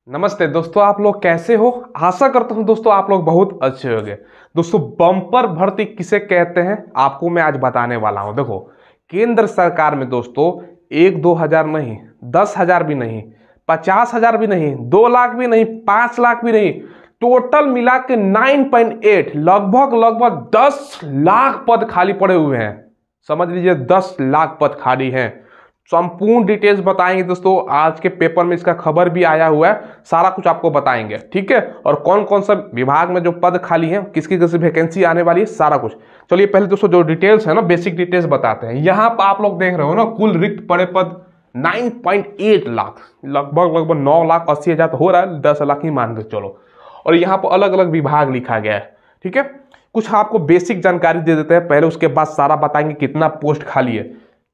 नमस्ते दोस्तों, आप लोग कैसे हो। आशा करता हूं दोस्तों आप लोग बहुत अच्छे होंगे। दोस्तों, बम्पर भर्ती किसे कहते हैं आपको मैं आज बताने वाला हूं। देखो, केंद्र सरकार में दोस्तों 1-2 हजार नहीं, 10 हजार भी नहीं, 50 हजार भी नहीं, 2 लाख भी नहीं, 5 लाख भी नहीं, टोटल मिला के 9.8 लगभग लगभग 10 लाख पद खाली पड़े हुए हैं। समझ लीजिए 10 लाख पद खाली हैं। संपूर्ण डिटेल्स बताएंगे दोस्तों, आज के पेपर में इसका खबर भी आया हुआ है, सारा कुछ आपको बताएंगे, ठीक है। और कौन कौन सा विभाग में जो पद खाली हैं, किसकी किसकी वैकेंसी आने वाली है, सारा कुछ। चलिए पहले दोस्तों जो डिटेल्स है ना, बेसिक डिटेल्स बताते हैं। यहाँ पर आप लोग देख रहे हो ना, कुल रिक्त पड़े पद 9.8 लाख, लगभग लगभग 9,80,000 तो हो रहा है, 10 लाख ही मान के चलो। और यहाँ पर अलग अलग विभाग लिखा गया है, ठीक है। कुछ आपको बेसिक जानकारी दे देते हैं पहले, उसके बाद सारा बताएंगे कितना पोस्ट खाली है,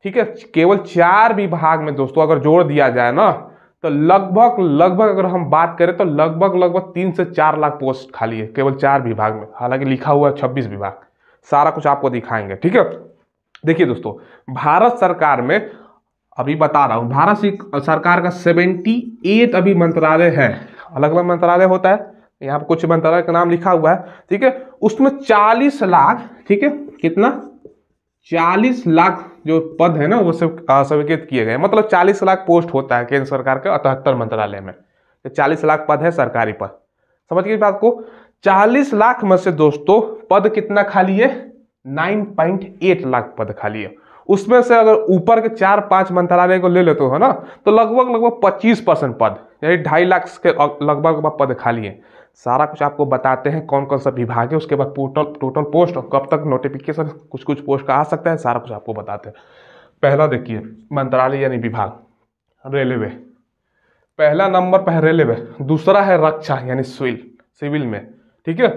ठीक है। केवल 4 विभाग में दोस्तों अगर जोड़ दिया जाए ना, तो लगभग लगभग अगर हम बात करें तो लगभग लगभग 3 से 4 लाख पोस्ट खाली है केवल 4 विभाग में। हालांकि लिखा हुआ है 26 विभाग, सारा कुछ आपको दिखाएंगे, ठीक है। देखिए दोस्तों, भारत सरकार में अभी बता रहा हूं, भारत सरकार का 78 अभी मंत्रालय है। अलग अलग मंत्रालय होता है, यहाँ पर कुछ मंत्रालय का नाम लिखा हुआ है, ठीक है। उसमें 40 लाख, ठीक है, कितना 40 लाख जो पद है ना वो सब स्वीकृत किए गए। मतलब 40 लाख पोस्ट होता है केंद्र सरकार के 78 मंत्रालय में, तो 40 लाख पद है सरकारी पद। समझ गए बात को। 40 लाख में से दोस्तों पद कितना खाली है, 9.8 लाख पद खाली है। उसमें से अगर ऊपर के 4-5 मंत्रालय को ले लेते हो ना, तो लगभग लगभग 25% पद, यानी 2.5 लाख के लगभग पद खाली है। सारा कुछ आपको बताते हैं कौन कौन सा विभाग है, उसके बाद टोटल पोस्ट कब तक नोटिफिकेशन, कुछ कुछ पोस्ट का आ सकता है, सारा कुछ आपको बताते हैं। पहला देखिए मंत्रालय यानी विभाग, रेलवे। पहला नंबर पर है रेलवे, दूसरा है रक्षा यानी सिविल में, ठीक है।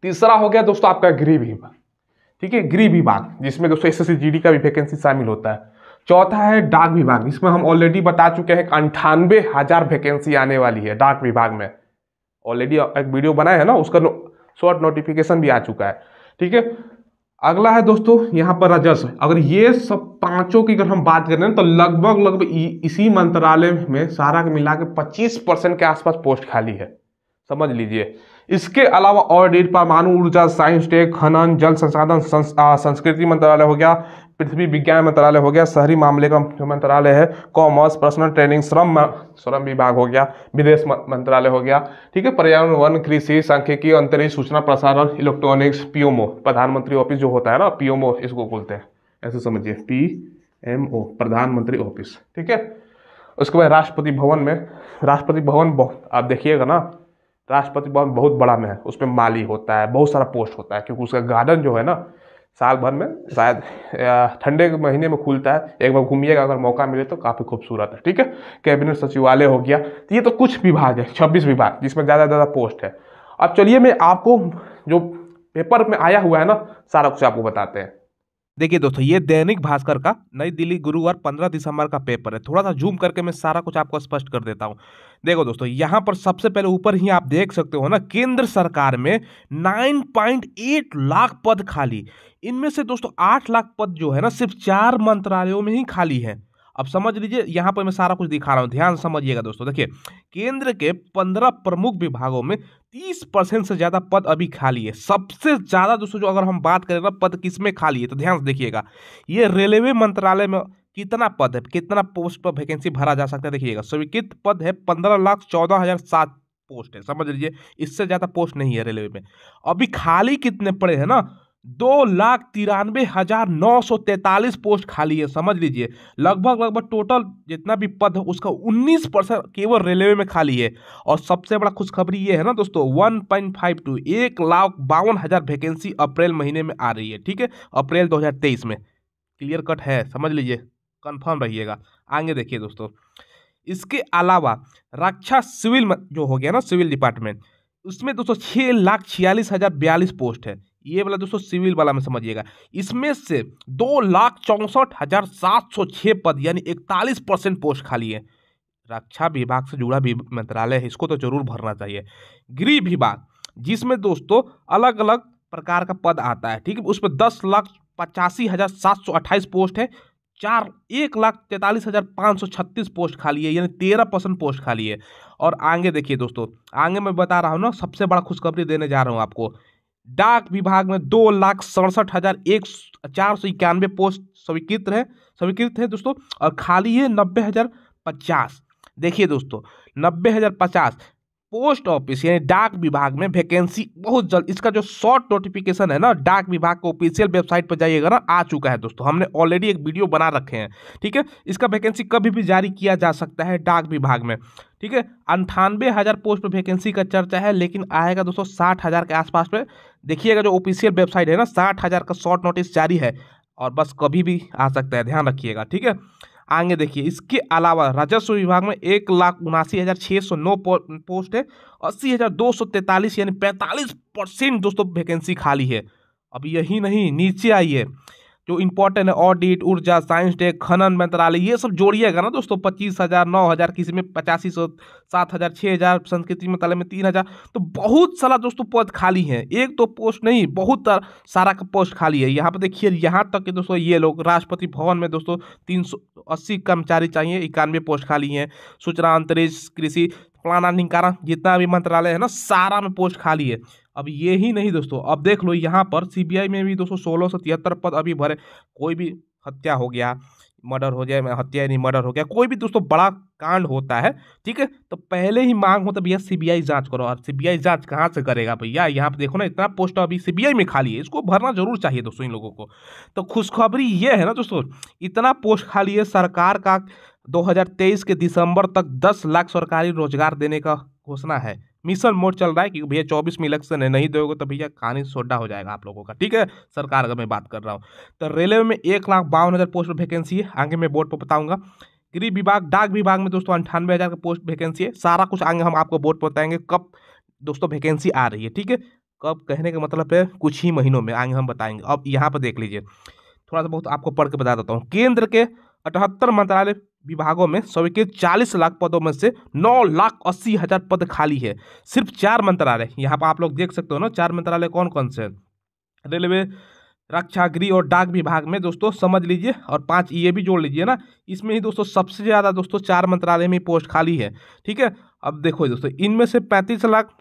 तीसरा हो गया दोस्तों आपका गृह विभाग, ठीक है, गृह विभाग, जिसमें दोस्तों SSC-GD का भी वैकेंसी शामिल होता है। चौथा है डाक विभाग, जिसमें हम ऑलरेडी बता चुके हैं 98,000 वैकेंसी आने वाली है डाक विभाग में। ऑलरेडी एक वीडियो बनाया है ना, उसका शॉर्ट नोटिफिकेशन भी आ चुका है, ठीक है। अगला है दोस्तों यहाँ पर राजस्व। अगर ये सब पांचों की अगर हम बात करें तो लगभग लगभग इसी मंत्रालय में सारा मिला के 25% के आसपास पोस्ट खाली है, समझ लीजिए। इसके अलावा ऑडिट, परमाणु ऊर्जा, साइंस टेक, खनन, जल संसाधन, संस्कृति मंत्रालय हो गया, पृथ्वी विज्ञान मंत्रालय हो गया, शहरी मामले का मंत्रालय है, कॉमर्स, पर्सनल ट्रेनिंग, श्रम विभाग हो गया, विदेश मंत्रालय हो गया, ठीक है, पर्यावरण, वन, कृषि, सांख्यिकी, अंतरिक्ष, सूचना प्रसारण, इलेक्ट्रॉनिक्स, PMO, प्रधानमंत्री ऑफिस जो होता है ना, PMO इसको बोलते हैं, ऐसे समझिए, PMO प्रधानमंत्री ऑफिस, ठीक है। उसके बाद राष्ट्रपति भवन में, राष्ट्रपति भवन आप देखिएगा ना, राष्ट्रपति भवन बहुत बड़ा में है, उसमें माली होता है, बहुत सारा पोस्ट होता है, क्योंकि उसका गार्डन जो है ना साल भर में शायद ठंडे के महीने में खुलता है। एक बार घूमिएगा अगर मौका मिले तो, काफ़ी खूबसूरत है, ठीक है। कैबिनेट सचिवालय हो गया। तो ये तो कुछ विभाग है, 26 विभाग, जिसमें ज़्यादा पोस्ट है। अब चलिए मैं आपको जो पेपर में आया हुआ है ना, सारा कुछ आपको बताते हैं। देखिए दोस्तों, ये दैनिक भास्कर का नई दिल्ली गुरुवार 15 दिसंबर का पेपर है। थोड़ा सा जूम करके मैं सारा कुछ आपको स्पष्ट कर देता हूं। देखो दोस्तों, यहाँ पर सबसे पहले ऊपर ही आप देख सकते हो ना, केंद्र सरकार में 9.8 लाख पद खाली। इनमें से दोस्तों 8 लाख पद जो है ना, सिर्फ 4 मंत्रालयों में ही खाली है। अब समझ लीजिए, यहाँ पर मैं सारा कुछ दिखा रहा हूँ, ध्यान से समझिएगा दोस्तों। देखिए, केंद्र के 15 प्रमुख विभागों में 30% से ज्यादा पद अभी खाली है। सबसे ज्यादा दोस्तों जो अगर हम बात करें ना, पद किसमें खाली है, तो ध्यान से देखिएगा, ये रेलवे मंत्रालय में कितना पद है, कितना पोस्ट पर वैकेंसी भरा जा सकता है। देखिएगा, स्वीकृत पद है 15,14,007 पोस्ट है, समझ लीजिए, इससे ज्यादा पोस्ट नहीं है रेलवे में। अभी खाली कितने पड़े हैं ना, 2,93,943 पोस्ट खाली है, समझ लीजिए। लगभग लगभग टोटल जितना भी पद है उसका 19% केवल रेलवे में खाली है। और सबसे बड़ा खुशखबरी ये है ना दोस्तों, 1.52 1,52,000 वैकेंसी अप्रैल महीने में आ रही है, ठीक है, अप्रैल 2023 में। क्लियर कट है, समझ लीजिए, कंफर्म रहिएगा। आगे देखिए दोस्तों, इसके अलावा रक्षा सिविल जो हो गया ना, सिविल डिपार्टमेंट, उसमें दोस्तों 6,46,042 पोस्ट है। ये वाला दोस्तों सिविल वाला में समझिएगा। इसमें से 2,64,706 पद यानी 41% पोस्ट खाली है। रक्षा विभाग से जुड़ा भी मंत्रालय है, इसको तो जरूर भरना चाहिए। गृह विभाग, जिसमें दोस्तों अलग अलग प्रकार का पद आता है, ठीक है, उसमें 10,85,728 पोस्ट है। 1,43,536 पोस्ट खाली है, यानी 13% पोस्ट खाली है। और आगे देखिए दोस्तों, आगे मैं बता रहा हूँ ना, सबसे बड़ा खुशखबरी देने जा रहा हूँ आपको। डाक विभाग में 2,67,491 पोस्ट स्वीकृत है दोस्तों, और खाली है 90,050। देखिए दोस्तों, 90,050 पोस्ट ऑफिस यानी डाक विभाग में वैकेंसी बहुत जल्द, इसका जो शॉर्ट नोटिफिकेशन है ना, डाक विभाग को ऑफिशियल वेबसाइट पर जाइएगा ना, आ चुका है दोस्तों। हमने ऑलरेडी एक वीडियो बना रखे हैं, ठीक है। इसका वैकेंसी कभी भी जारी किया जा सकता है डाक विभाग में, ठीक है। 98,000 पोस्ट पर वैकेंसी का चर्चा है, लेकिन आएगा दोस्तों 60,000 के आसपास पे। देखिएगा जो ऑफिशियल वेबसाइट है ना, 60,000 का शॉर्ट नोटिस जारी है, और बस कभी भी आ सकता है, ध्यान रखिएगा, ठीक है। आगे देखिए, इसके अलावा राजस्व विभाग में 1,79,609 पोस्ट है, 80,243 यानी 45% दोस्तों वैकेंसी खाली है। अब यही नहीं, नीचे आइए, जो इंपॉर्टेंट है ऑडिट, ऊर्जा, साइंस टेक, खनन मंत्रालय, ये सब जोड़िएगा ना दोस्तों, 25,000, 9,000, किसी में 8500, 7,000, 6,000, संस्कृति मंत्रालय में 3,000, तो बहुत सारा दोस्तों पद खाली है। एक तो पोस्ट नहीं, बहुत सारा का पोस्ट खाली है। यहाँ पर देखिए, यहाँ तक कि दोस्तों ये लोग राष्ट्रपति भवन में दोस्तों 380 कर्मचारी चाहिए, 91 पोस्ट खाली हैं। सूचना, अंतरिक्ष, कृषि, फलाना निकारा, जितना भी मंत्रालय है ना, सारा में पोस्ट खाली है। अब ये ही नहीं दोस्तों, अब देख लो यहाँ पर सीबीआई में भी दोस्तों 1673 पद अभी भरे। कोई भी हत्या हो गया, मर्डर हो जाए, हत्या नहीं मर्डर हो गया, कोई भी दोस्तों बड़ा कांड होता है, ठीक है, तो पहले ही मांग होता है भैया सीबीआई जांच करो। और सीबीआई जांच कहाँ से करेगा भैया? यहाँ पे देखो ना, इतना पोस्ट अभी सीबीआई में खाली है, इसको भरना जरूर चाहिए दोस्तों इन लोगों को। तो खुशखबरी ये है ना दोस्तों, इतना पोस्ट खाली है, सरकार का 2023 के दिसंबर तक 10 लाख सरकारी रोजगार देने का घोषणा है। मिशन मोड चल रहा है, क्योंकि भैया 24 में इलेक्शन है, नहीं दोगे तो भैया कहानी सोडा हो जाएगा आप लोगों का, ठीक है। सरकार का मैं बात कर रहा हूँ। तो रेलवे में 1,52,000 पोस्ट वैकेंसी है, आगे मैं बोर्ड पर बताऊंगा। गृह विभाग, डाक विभाग में दोस्तों 98,000 का पोस्ट वैकेंसी है। सारा कुछ आगे हम आपको बोर्ड पर बताएंगे कब दोस्तों वैकेंसी आ रही है, ठीक है। कब कहने का मतलब है कुछ ही महीनों में, आगे हम बताएंगे। अब यहाँ पर देख लीजिए, थोड़ा सा बहुत आपको पढ़ के बता देता हूँ। केंद्र के 78 मंत्रालय विभागों में स्वीकृत 40 लाख पदों में से 9,80,000 पद खाली है। सिर्फ 4 मंत्रालय, यहाँ पर आप लोग देख सकते हो ना, 4 मंत्रालय कौन कौन से हैं? रेलवे, रक्षा, गृह और डाक विभाग में दोस्तों समझ लीजिए, और 5 ये भी जोड़ लीजिए ना, इसमें ही दोस्तों सबसे ज़्यादा दोस्तों 4 मंत्रालय में पोस्ट खाली है, ठीक है। अब देखो दोस्तों, इनमें से 35 लाख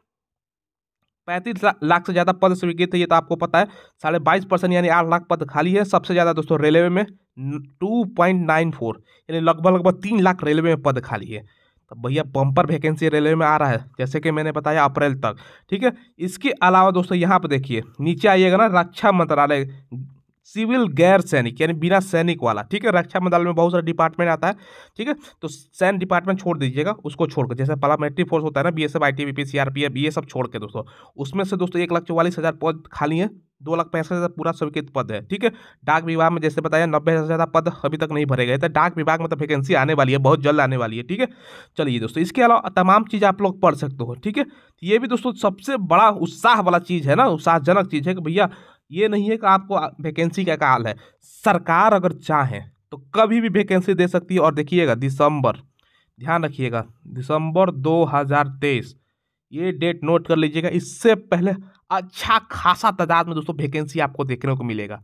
से ज़्यादा पद स्वीकृत है, ये तो आपको पता है। 22.5% यानी 8 लाख पद खाली है। सबसे ज़्यादा दोस्तों रेलवे में 2.94 यानी लगभग 3 लाख रेलवे में पद खाली है। तो भैया बम्पर वैकेंसी रेलवे में आ रहा है, जैसे कि मैंने बताया अप्रैल तक, ठीक है। इसके अलावा दोस्तों यहाँ पर देखिए, नीचे आइएगा ना, रक्षा मंत्रालय, सिविल गैर सैनिक यानी बिना सैनिक वाला, ठीक है। रक्षा मंत्रालय में बहुत सारा डिपार्टमेंट आता है, ठीक है। तो सैन्य डिपार्टमेंट छोड़ दीजिएगा, उसको छोड़कर, जैसे पार्लियामेंट्री फोर्स होता है ना, बीएसएफ, आईटीबीपी, सीआरपीएफ, ये सब छोड़ के दोस्तों, उसमें से दोस्तों 1,44,000 पद खाली है। 2,65,000 पूरा स्वीकृत पद है, ठीक है। डाक विभाग में जैसे बताया 90,000 से ज़्यादा पद अभी तक नहीं भरे गए थे। डाक विभाग में तो वैकेंसी आने वाली है, बहुत जल्द आने वाली है, ठीक है। चलिए दोस्तों, इसके अलावा तमाम चीज़ आप लोग पढ़ सकते हो, ठीक है। ये भी दोस्तों सबसे बड़ा उत्साह वाला चीज़ है ना, उत्साहजनक चीज़ है कि भैया ये नहीं है कि आपको वैकेंसी का काल है, सरकार अगर चाहे तो कभी भी वैकेंसी दे सकती है। और देखिएगा दिसंबर, ध्यान रखिएगा, दिसंबर 2023, ये डेट नोट कर लीजिएगा। इससे पहले अच्छा खासा तादाद में दोस्तों वैकेंसी आपको देखने को मिलेगा।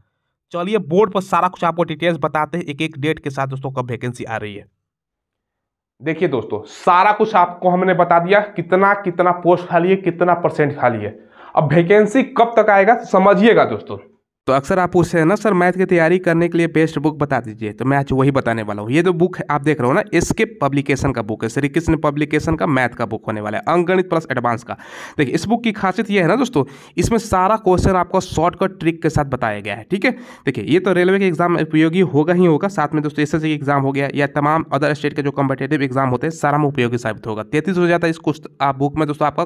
चलिए बोर्ड पर सारा कुछ आपको डिटेल्स बताते हैं, एक एक डेट के साथ दोस्तों कब वैकेंसी आ रही है। देखिए दोस्तों, सारा कुछ आपको हमने बता दिया, कितना कितना पोस्ट खाली है, कितना परसेंट खाली है। अब वैकेंसी कब तक आएगा तो समझिएगा दोस्तों। तो अक्सर आप पूछते हैं ना, सर मैथ की तैयारी करने के लिए बेस्ट बुक बता दीजिए, तो मैं आज वही बताने वाला हूँ। ये जो बुक है आप देख रहे हो ना, एसके पब्लिकेशन का बुक है, श्री कृष्ण पब्लिकेशन का मैथ का बुक होने वाला है, अंकगणित प्लस एडवांस का। देखिए इस बुक की खासियत ये है ना दोस्तों, इसमें सारा क्वेश्चन आपको शॉर्टकट ट्रिक के साथ बताया गया है, ठीक है। देखिए ये तो रेलवे के एग्जाम उपयोगी होगा ही होगा, साथ में दोस्तों एसएससी एग्जाम हो गया या तमाम अदर स्टेट के जो कॉम्पिटेटिव एग्जाम होते हैं, सारा में उपयोगी साबित होगा। 33 हो जाता है इस बुक में दोस्तों, आपका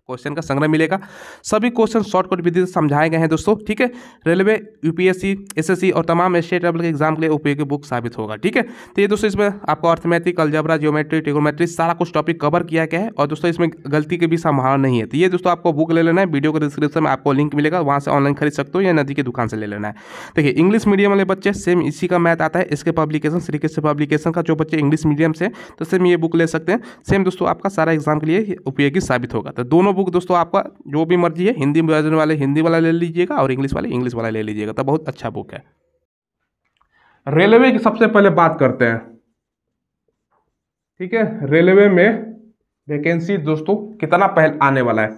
क्वेश्चन का संग्रह मिलेगा। सभी क्वेश्चन शॉर्टकट विधि से समझाए गए हैं दोस्तों, ठीक है। रेलवे, यूपीएससी, एसएससी और तमाम स्टेट लेवल के एग्जाम के लिए उपयोगी बुक साबित होगा, ठीक है। तो ये दोस्तों इसमें आपको अर्थमेटिक, अलजेब्रा, ज्योमेट्री, ट्रिगोनोमेट्री सारा कुछ टॉपिक कवर किया गया है, और दोस्तों इसमें गलती की भी संभावना नहीं है। तो ये दोस्तों आपको बुक ले लेना है, वीडियो के डिस्क्रिप्शन में आपको लिंक मिलेगा, वहाँ से ऑनलाइन खरीद सकते हो या नदी की दुकान से ले लेना है। देखिए इंग्लिश मीडियम वाले बच्चे सेम इसी का मैथ आता है, इसके पब्लिकेशन, श्री कृष्ण पब्लिकेशन का, जो बच्चे इंग्लिश मीडियम से तो सेम ये बुक ले सकते हैं। सेम दोस्तों आपका सारा एग्जाम के लिए उपयोगी साबित होगा। तो दोनों बुक दोस्तों आपका जो भी मर्जी है, हिंदी वर्जन वाले हिंदी वाला ले लीजिएगा और इंग्लिश वाले इंग्लिश वाला ले लीजिएगा, तो बहुत अच्छा बुक है। रेलवे की सबसे पहले बात करते हैं। ठीक है, रेलवे में वैकेंसी दोस्तों कितना पहले आने वाला है।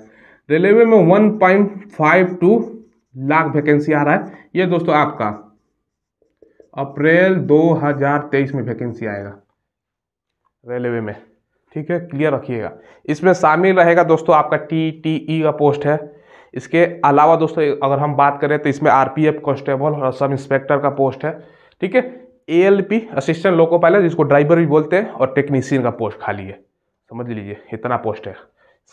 रेलवे में 1.52 लाख वैकेंसी आ रहा है। ये दोस्तों आपका अप्रैल 2023 में वैकेंसी आएगा रेलवे में। ठीक है, क्लियर रखिएगा। इसमें शामिल रहेगा दोस्तों आपका TTE का पोस्ट है। इसके अलावा दोस्तों अगर हम बात करें तो इसमें RPF कांस्टेबल और सब इंस्पेक्टर का पोस्ट है। ठीक है, ALP असिस्टेंट लोको पायलट जिसको ड्राइवर भी बोलते हैं, और टेक्नीशियन का पोस्ट खाली है। समझ लीजिए इतना पोस्ट है।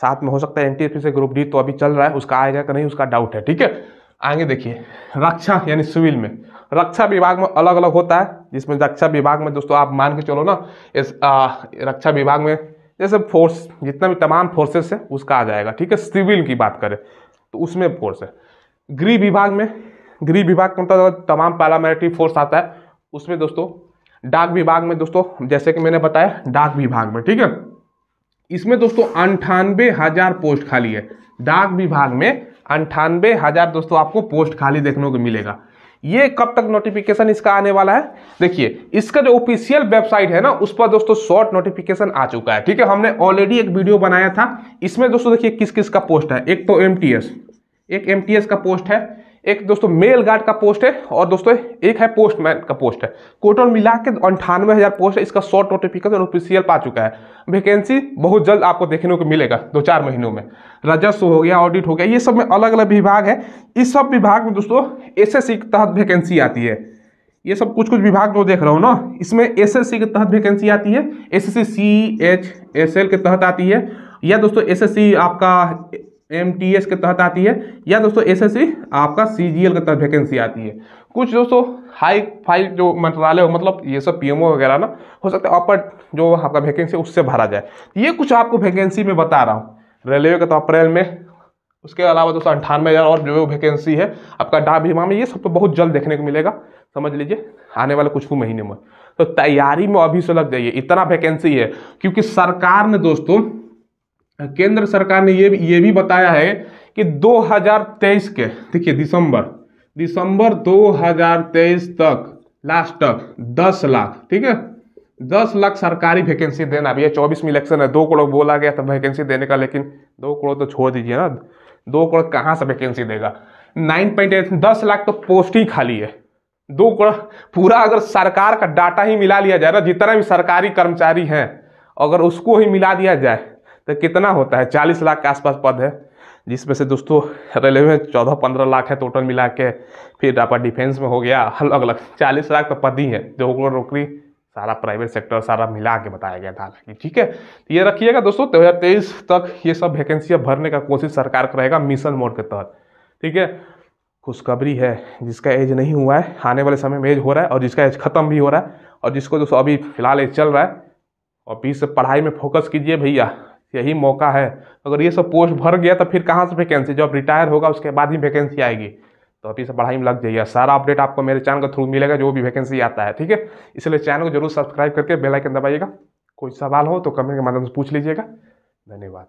साथ में हो सकता है NTSP से ग्रुप D तो अभी चल रहा है, उसका आएगा कि नहीं उसका डाउट है। ठीक है, आगे देखिए रक्षा यानी सिविल में रक्षा विभाग में अलग अलग होता है। जिसमें रक्षा विभाग में दोस्तों आप मान के चलो ना, इस रक्षा विभाग में जैसे फोर्स जितना भी तमाम फोर्सेस है उसका आ जाएगा। ठीक है, सिविल की बात करें तो उसमें फोर्स है। गृह विभाग में, गृह विभाग का मतलब तमाम पैरामिलिट्री फोर्स आता है उसमें दोस्तों। डाक विभाग में दोस्तों जैसे कि मैंने बताया डाक विभाग में, ठीक है, इसमें दोस्तों 98,000 पोस्ट खाली है। डाक विभाग में 98,000 दोस्तों आपको पोस्ट खाली देखने को मिलेगा। ये कब तक नोटिफिकेशन इसका आने वाला है, देखिए इसका जो ऑफिशियल वेबसाइट है ना उस पर दोस्तों शॉर्ट नोटिफिकेशन आ चुका है। ठीक है, हमने ऑलरेडी एक वीडियो बनाया था। इसमें दोस्तों देखिए किस किस का पोस्ट है। एक तो MTS का पोस्ट है, एक दोस्तों मेल गार्ड का पोस्ट है, और दोस्तों एक है पोस्टमैन का पोस्ट है। टोटल मिला के 98,000 पोस्ट है। इसका शॉर्ट नोटिफिकेशन ऑफिशियल पा चुका है। वैकेंसी बहुत जल्द आपको देखने को मिलेगा 2-4 महीनों में। राजस्व हो गया, ऑडिट हो गया, ये सब में अलग अलग विभाग है। इस सब विभाग में दोस्तों SSC के तहत वैकेंसी आती है। ये सब कुछ कुछ विभाग जो देख रहा हूँ ना, इसमें SSC के तहत वैकेंसी आती है। SSC CHSL के तहत आती है, या दोस्तों SSC आपका MTS के तहत आती है, या दोस्तों SSC आपका CGL के तहत वैकेंसी आती है। कुछ दोस्तों हाई फाई जो मंत्रालय हो, मतलब ये सब PMO वगैरह ना, हो सकता है अपर जो आपका वैकेंसी उससे भरा जाए। ये कुछ आपको वैकेंसी में बता रहा हूँ। रेलवे का तो अप्रैल में, उसके अलावा दोस्तों 98,000 और जो वैकेंसी है आपका डाक विभाग में, ये सब तो बहुत जल्द देखने को मिलेगा। समझ लीजिए आने वाले कुछ महीने में। तो तैयारी में अभी से लग जाइए, इतना वैकेंसी है। क्योंकि सरकार ने दोस्तों, केंद्र सरकार ने ये भी बताया है कि 2023 के देखिए दिसंबर 2023 तक लास्ट तक 10 लाख, ठीक है, 10 लाख सरकारी वैकेंसी देना। अभी 24 में इलेक्शन है, 2 करोड़ बोला गया था वैकेंसी देने का, लेकिन 2 करोड़ तो छोड़ दीजिए ना, 2 करोड़ कहाँ से वैकेंसी देगा। 9.8 10 लाख तो पोस्ट ही खाली है। 2 करोड़ पूरा अगर सरकार का डाटा ही मिला लिया जाए ना, जितना भी सरकारी कर्मचारी हैं अगर उसको ही मिला दिया जाए तो कितना होता है, 40 लाख के आसपास पद है। जिसमें से दोस्तों रेलवे में 14-15 लाख है टोटल मिला के, फिर आपका डिफेंस में हो गया अलग अलग 40 लाख तो पद ही है। 2 करोड़ नौकरी सारा प्राइवेट सेक्टर सारा मिला के बताया गया था हालांकि। ठीक है, तो ये रखिएगा दोस्तों 2023 तक ये सब वैकेंसियाँ भरने का कोशिश सरकार करेगा मिशन मोड के तहत। ठीक है, खुशखबरी है, जिसका एज नहीं हुआ है आने वाले समय में एज हो रहा है, और जिसका एज खत्म भी हो रहा है, और जिसको दोस्तों अभी फिलहाल एज चल रहा है, और बीच से पढ़ाई में फोकस कीजिए भैया, यही मौका है। अगर ये सब पोस्ट भर गया तो फिर कहाँ से वैकेंसी, जब रिटायर होगा उसके बाद ही वैकेंसी आएगी। तो अभी से पढ़ाई में लग जाइए। सारा अपडेट आपको मेरे चैनल के थ्रू मिलेगा जो भी वैकेंसी आता है। ठीक है, इसलिए चैनल को जरूर सब्सक्राइब करके बेल आइकन दबाइएगा। कोई सवाल हो तो कमेंट के माध्यम से पूछ लीजिएगा। धन्यवाद।